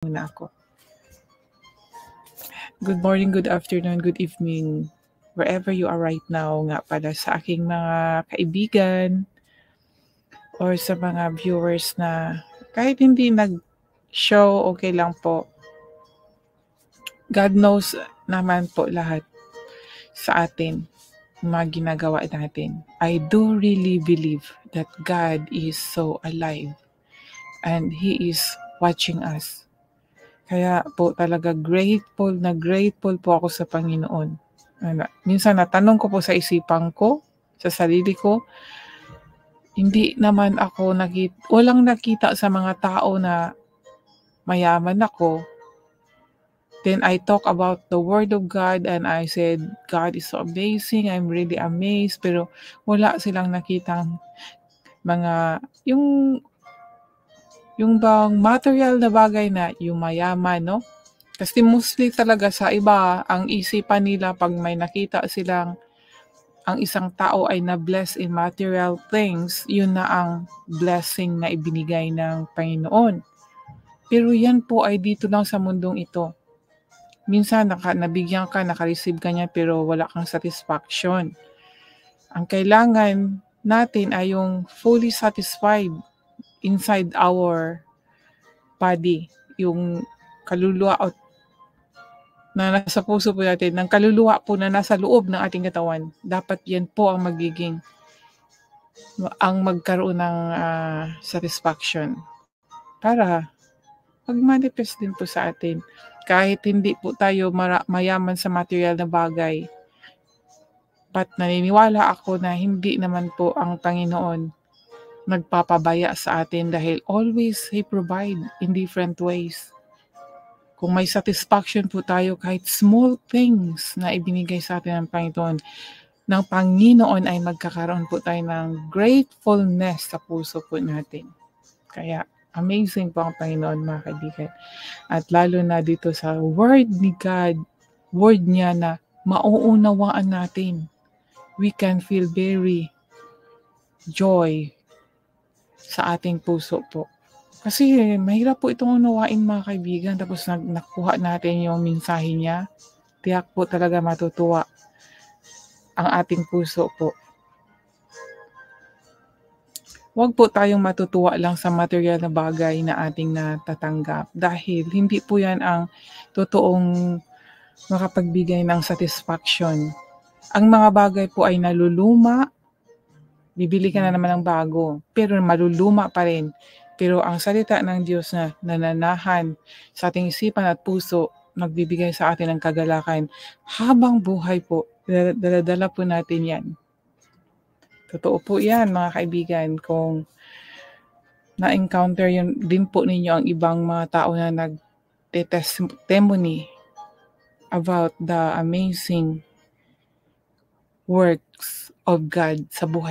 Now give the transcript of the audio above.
Muna ako. Good morning, good afternoon, good evening, wherever you are right now nga pala sa aking mga kaibigan or sa mga viewers na kahit hindi nag-show, okay lang po. God knows naman po lahat sa atin, mga ginagawa natin. I do really believe that God is so alive and He is watching us. Kaya po talaga grateful po ako sa Panginoon. Minsan natanong ko po sa isipan ko, sa sarili ko, hindi naman ako walang nakita sa mga tao na mayaman ako. Then I talk about the Word of God and I said, God is so amazing, I'm really amazed. Pero wala silang nakitang mga, yung bang material na bagay na yung mayaman, no? Kasi mostly talaga sa iba, ang isipan nila pag may nakita silang ang isang tao ay na-bless in material things, yun na ang blessing na ibinigay ng Panginoon. Pero yan po ay dito lang sa mundong ito. Minsan nabigyan ka, naka-receive ka niya pero wala kang satisfaction. Ang kailangan natin ay yung fully satisfied inside our body, yung kaluluwa na nasa puso po natin, ng kaluluwa po na nasa loob ng ating katawan. Dapat yan po ang magkaroon ng satisfaction para mag-manifest din po sa atin. Kahit hindi po tayo mayaman sa material na bagay, but naniniwala ako na hindi naman po ang Panginoon nagpapabaya sa atin dahil always He provide in different ways. Kung may satisfaction po tayo kahit small things na ibinigay sa atin ng Panginoon ay magkakaroon po tayo ng gratefulness sa puso po natin. Kaya amazing po ang Panginoon, mga kaibigan. At lalo na dito sa word ni God, word niya na mauunawaan natin. We can feel very joy sa ating puso po. Kasi mahirap po itong unawain, mga kaibigan, tapos nakuha natin yung mensahe niya. Tiyak po talaga matutuwa ang ating puso po. Huwag po tayong matutuwa lang sa material na bagay na ating natatanggap dahil hindi po yan ang totoong makapagbigay ng satisfaction. Ang mga bagay po ay naluluma, bibili ka na naman ng bago, pero maluluma pa rin. Pero ang salita ng Diyos na nananahan sa ating isipan at puso, magbibigay sa atin ng kagalakan habang buhay po. Dala-dala po natin yan. Totoo po yan, mga kaibigan. Kung na-encounter yun din po ninyo ang ibang mga tao na nag-testimony about the amazing works of God sa buhay